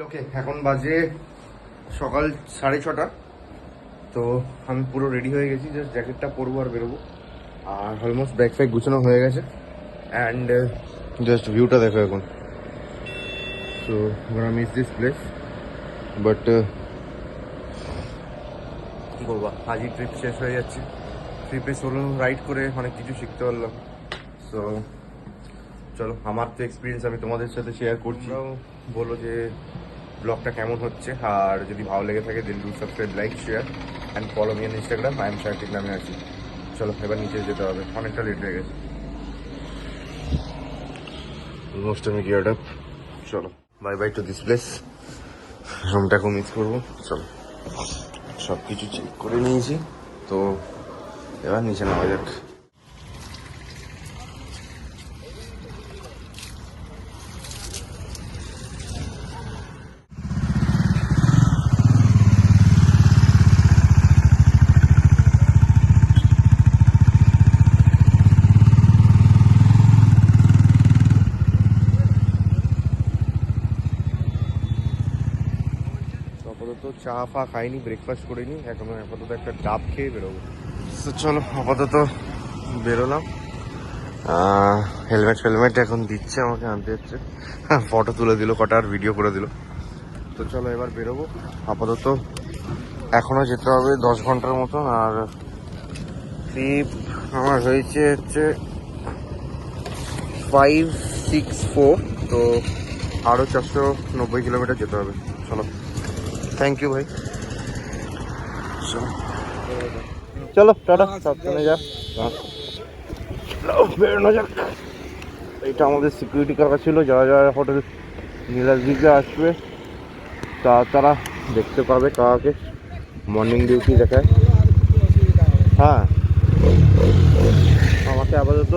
ওকে, এখন বাজে সকাল 6:30। তো আমি পুরো রেডি হয়ে গেছি, জাস্ট জ্যাকেটটা পরবো আর বেরোবো। আর অলমোস্ট ব্যাগ ফ্যাগ গুছানো হয়ে গেছে। অ্যান্ড জাস্ট ভিউটা দেখো এখন। So gonna miss this place, but কী করবো, আজই ট্রিপ শেষ হয়ে যাচ্ছে। ট্রিপে সোলো রাইড করে অনেক কিছু শিখতে পারলাম। সো চলো, আমার তো এক্সপিরিয়েন্স আমি তোমাদের সাথে শেয়ার করছি। বলো যে ব্লগটা কেমন হচ্ছে, আর যদি ভালো লেগে থাকে then do subscribe, like, share and follow me on Instagram. I am সার্টিক নামে আছি। চলো এবার নিচে যেতে হবে, অনেকটা লেট হয়ে গেছে। অলমোস্ট আমি গিয়ার্ড আপ। চলো bye bye to this place. রুমটাকেও মিস করবো। চলো, সব কিছু চেক করে নিয়েছি, তো এবার নিচে নামা যাক। আপাতত চা ফা খাইনি, ব্রেকফাস্ট করিনি এখনো। আপাতত একটা ডাব খেয়ে বেরোবো। তো চলো আপাতত বেরোলাম। হেলমেট ফেলমেট এখন দিচ্ছে, আমাকে আনতে হচ্ছে। ফটো তুলে দিল কটা, আর ভিডিও করে দিল। তো চলো এবার বেরোবো। আপাতত এখনো যেতে হবে 10 ঘন্টার মতন। আর ট্রিপ আমার হয়েছে হচ্ছে 564। তো আরও 490 কিলোমিটার যেতে হবে। চলো, থ্যাংক ইউ ভাই। চলো টাটা, সাবধানে যা। বেরোনো যাক। এটা আমাদের সিকিউরিটি কাকা ছিল। যারা যারা হোটেল নীলাদ্রিতে আসবে তারা দেখতে পাবে কাকাকে, মর্নিং ডিউটি দেখায়। হ্যাঁ, আমাকে আপাতত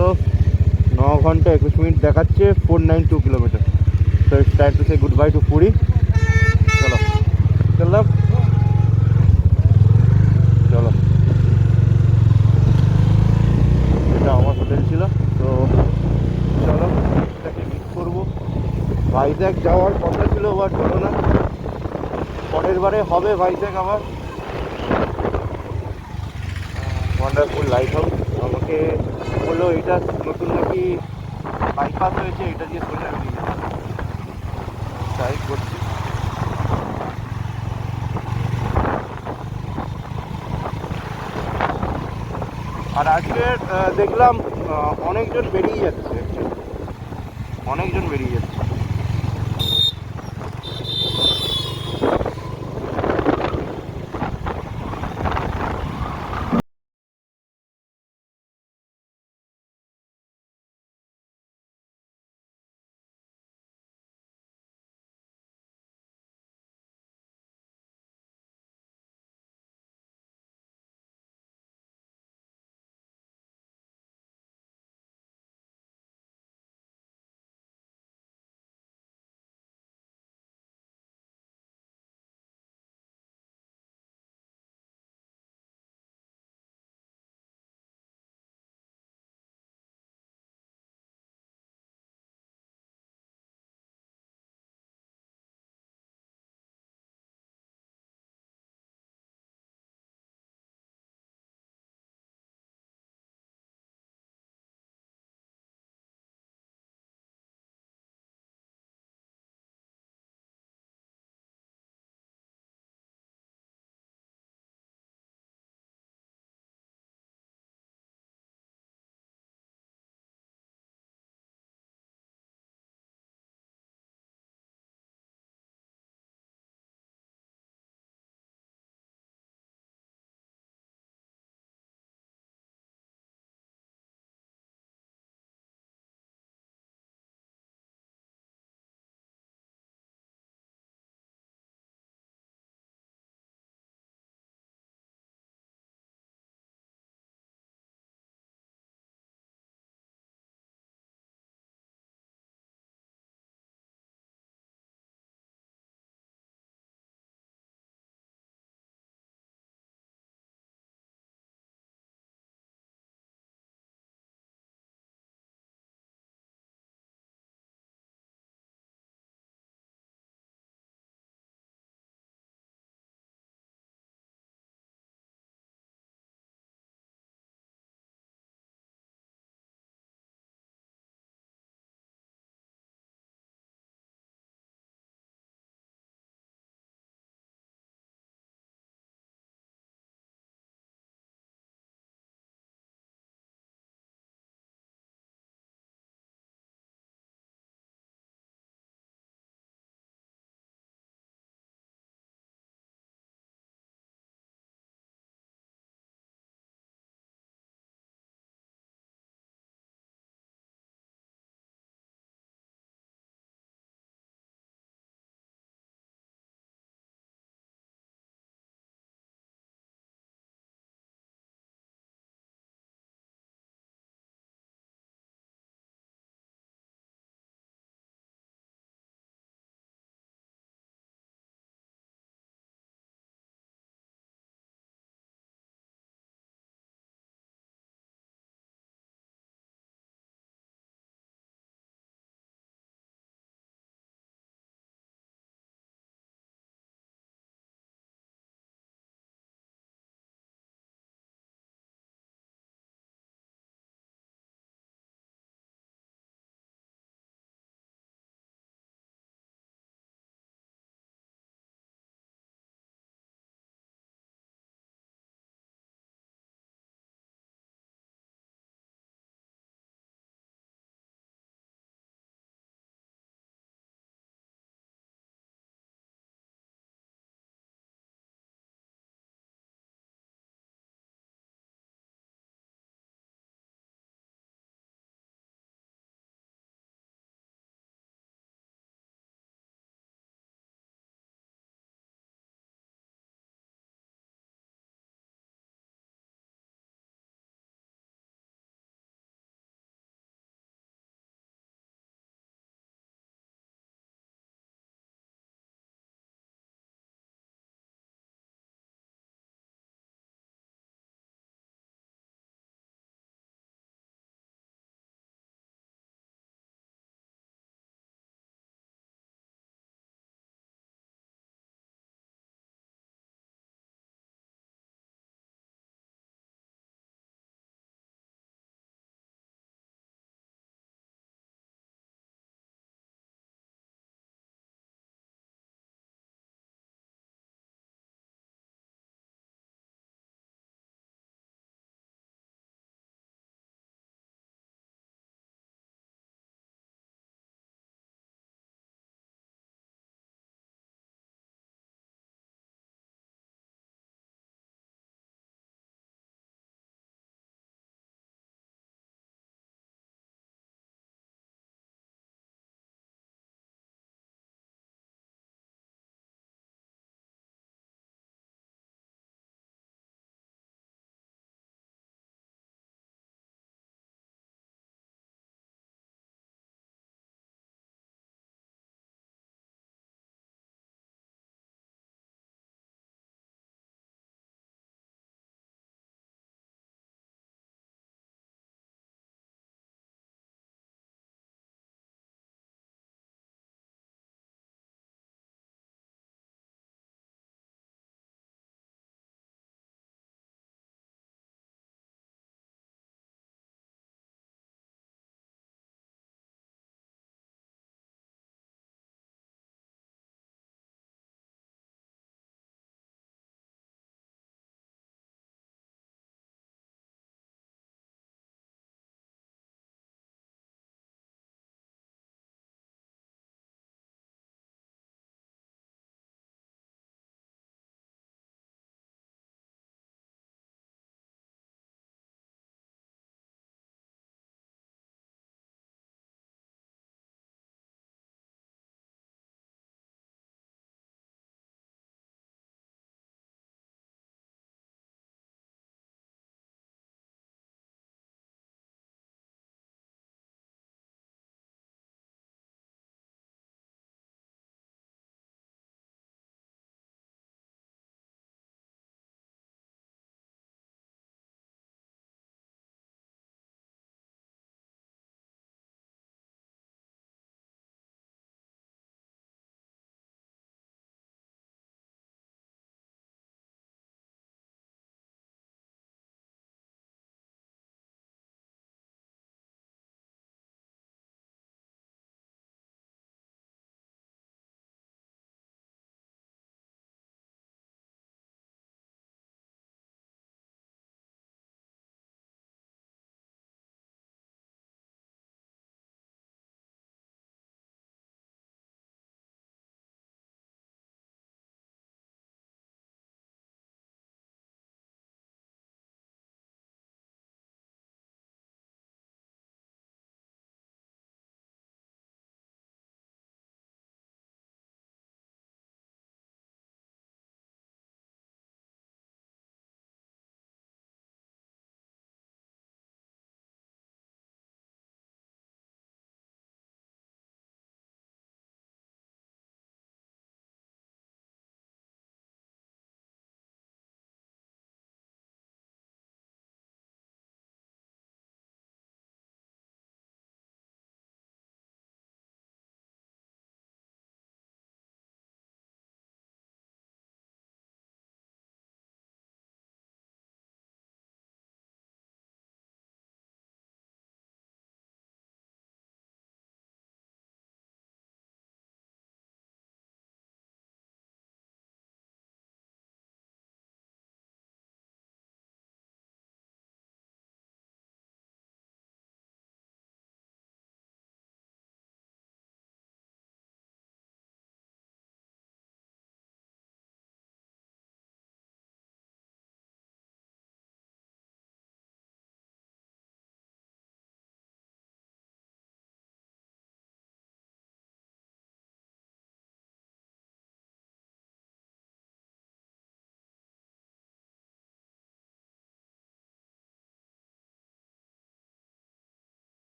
9 ঘন্টা 21 মিনিট দেখাচ্ছে, 492 কিলোমিটার। তো it's time to say goodbye to Puri. চলো চললাম। চলো, এটা আমার হোটেল ছিল। তো চলো, এটাকে মিস করবো। ভাইজ্যাক যাওয়ার কথা ছিল, বাট হলো না। পরের বারে হবে ভাইজ্যাক আবার। Wonderful light house. আমাকে বললো এটা নতুন নাকি বাইপাস হয়েছে, এটা দিয়ে চলে আমি ট্রাই করছি। আর আজকে দেখলাম অনেকজন বেরিয়ে যাচ্ছে, অনেকজন বেরিয়ে যাচ্ছে।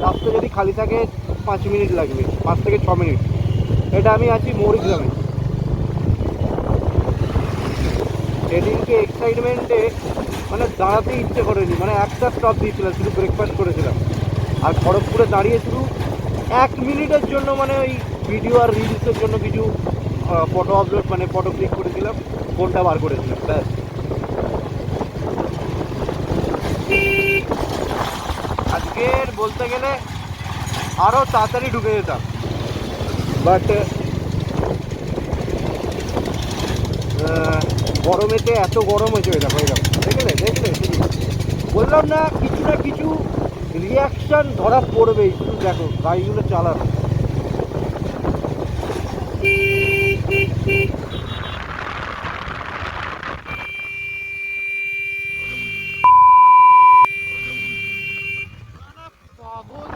রাস্তা যদি খালি থাকে 5 মিনিট লাগবে, 5 থেকে 6 মিনিট। এটা আমি আছি মৌরিগ্রামে। সেদিনকে এক্সাইটমেন্টে মানে দাঁড়াতে ইচ্ছে করেনি, মানে একটা স্টপ দিয়েছিলাম, শুধু ব্রেকফাস্ট করেছিলাম। আর খড়গপুরে দাঁড়িয়ে শুধু 1 মিনিটের জন্য মানে ওই ভিডিও আর রিলসের জন্য কিছু ফটো আপলোড মানে ফটো ক্লিক করেছিলাম, ফোনটা বার করেছিলাম, ব্যাস। আজকের বলতে গেলে আরও তাড়াতাড়ি ঢুকে যেতাম, বাট গরমেতে এত গরম হয়েছে। দেখো এরকম দেখলে দেখলে শুধু বললাম না, কিছু না কিছু রিয়াকশান ধরা পড়বেই। শুধু দেখো গাড়িগুলো চালানো।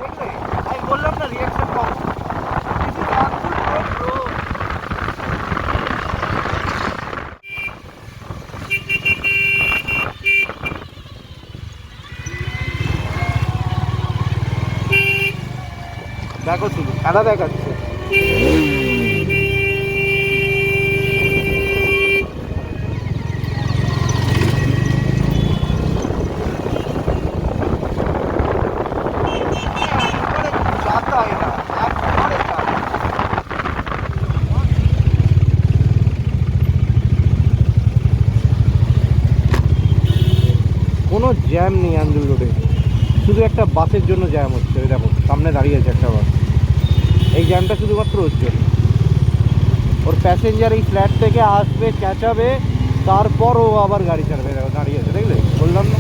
দেখলে আমি বললাম না রিয়াকশান পাবো। দেখো শুধু খেলা দেখাচ্ছে। কোনো জ্যাম নেই আন্দুল রোডে, শুধু একটা বাসের জন্য জ্যাম হচ্ছে। ওই দেখো সামনে দাঁড়িয়ে আছে একটা বাস, এই জ্যামটা শুধুমাত্র ওর জন্য। ওর প্যাসেঞ্জার এই ফ্ল্যাট থেকে আসবে, চেঁচাবে, তারপর ও আবার গাড়ি ছাড়বে। দেখো দাঁড়িয়ে আছে, দেখলে বললাম না।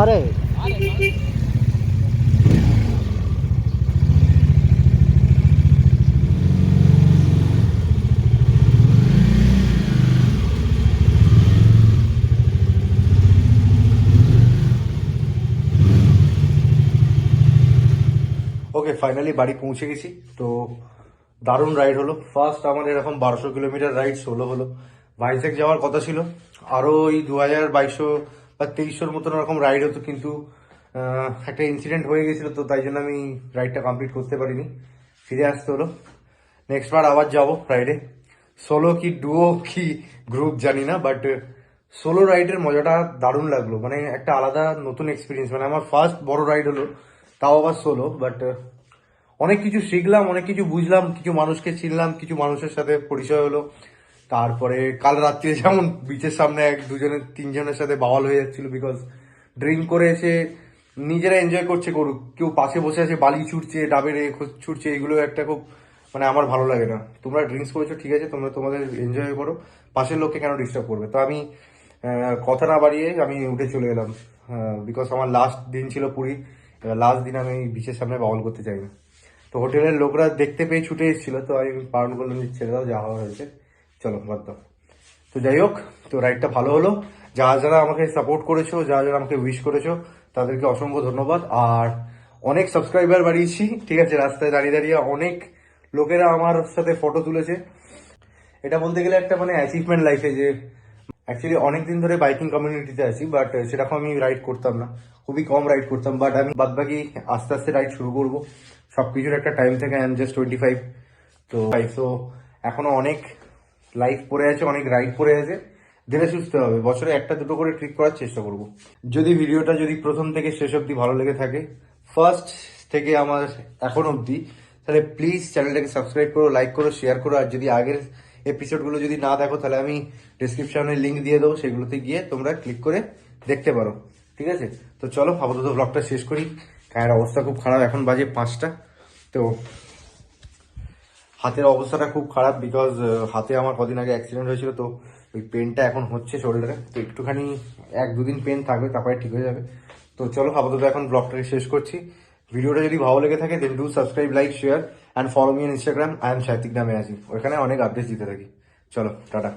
আরে ওকে, ফাইনালি বাড়ি পৌঁছে গেছি। তো দারুণ রাইড হলো। ফার্স্ট আমার এরকম 1200 কিলোমিটার রাইড সোলো হলো। ভাইজ্যাক যাওয়ার কথা ছিল, আরও ওই 2200 বা 2300 মতন ওরকম রাইড হতো, কিন্তু একটা ইনসিডেন্ট হয়ে গেছিলো, তো তাই জন্য আমি রাইডটা কমপ্লিট করতে পারিনি, ফিরে আসতে হলো। নেক্সট বার আবার যাবো রাইডে, সোলো কি ডুও কি গ্রুপ জানি না, বাট সোলো রাইডের মজাটা দারুণ লাগলো। মানে একটা আলাদা নতুন এক্সপিরিয়েন্স, মানে আমার ফার্স্ট বড় রাইড হলো, তাও আবার সোলো। বাট অনেক কিছু শিখলাম, অনেক কিছু বুঝলাম, কিছু মানুষকে চিনলাম, কিছু মানুষের সাথে পরিচয় হলো। তারপরে কাল রাত্রে যেমন বিচের সামনে দুজনের তিনজনের সাথে বাওয়াল হয়ে যাচ্ছিল, বিকজ ড্রিঙ্ক করে এসে নিজেরা এনজয় করছে করুক, কেউ পাশে বসে আছে বালি ছুটছে, ডাবের ছুটছে, এগুলো একটা খুব মানে আমার ভালো লাগে না। তোমরা ড্রিঙ্কস করেছো ঠিক আছে, তোমরা তোমাদের এনজয় করো, পাশের লোককে কেন ডিস্টার্ব করবে। তো আমি কথা না বাড়িয়ে আমি উঠে চলে এলাম, বিকজ আমার লাস্ট দিন ছিল পুরী। এবার লাস্ট দিন আমি বিচের সামনে বাউল করতে চাই না। তো হোটেলের লোকরা দেখতে পেয়ে ছুটে এসেছিল, তো আমি বারণ করলাম যে ছেড়ে দাও, যা হওয়া হয়েছে চলো বাদ দাও। তো যাই হোক, তো রাইডটা ভালো হলো। যারা যারা আমাকে সাপোর্ট করেছো, যারা যারা আমাকে উইশ করেছো, তাদেরকে অসংখ্য ধন্যবাদ। আর অনেক সাবস্ক্রাইবার বাড়িয়েছি, ঠিক আছে। রাস্তায় দাঁড়িয়ে দাঁড়িয়ে অনেক লোকেরা আমার সাথে ফটো তুলেছে। এটা বলতে গেলে একটা মানে অ্যাচিভমেন্ট লাইফে, যে অ্যাকচুয়ালি অনেকদিন ধরে বাইকিং কমিউনিটিতে আছি, বাট সেরকম আমি রাইড করতাম না, খুবই কম রাইড করতাম। বাট আমি বাদবাকি আস্তে আস্তে রাইড শুরু করবো। সবকিছুর একটা টাইম থেকে, আই এম জাস্ট 25। তো এখনো অনেক লাইফ পড়ে আছে, অনেক রাইড পড়ে আছে, ধীরে সুস্থে হবে। বছরে একটা দুটো করে ট্রিপ করার চেষ্টা করব। যদি ভিডিওটা যদি প্রথম থেকে শেষ অবধি ভালো লেগে থাকে, ফার্স্ট থেকে আমার এখন অবধি, তাহলে প্লিজ চ্যানেলটাকে সাবস্ক্রাইব করো, লাইক করো, শেয়ার করো। আর যদি আগের এপিসোডগুলো যদি না দেখো, তাহলে আমি ডিসক্রিপশনে লিঙ্ক দিয়ে দেবো, সেগুলোতে গিয়ে তোমরা ক্লিক করে দেখতে পারো, ঠিক আছে। তো চলো আপাতত ব্লগটা শেষ করি, গায়ের অবস্থা খুব খারাপ। এখন বাজে 5টা। তো হাতের অবস্থাটা খুব খারাপ, বিকজ হাতে আমার কদিন আগে অ্যাক্সিডেন্ট হয়েছিল, তো ওই পেনটা এখন হচ্ছে শোল্ডারে। তো একটুখানি 1-2 দিন পেন থাকবে, তারপরে ঠিক হয়ে যাবে। তো চলো আপাতত এখন ব্লগটাকে শেষ করছি। ভিডিওটা যদি ভালো লেগে থাকে, then do subscribe, like, share and follow me on Instagram. I am সাইতিক নামে আছি, ওইখানে অনেক আপডেট দিতে থাকি। চলো টাটা।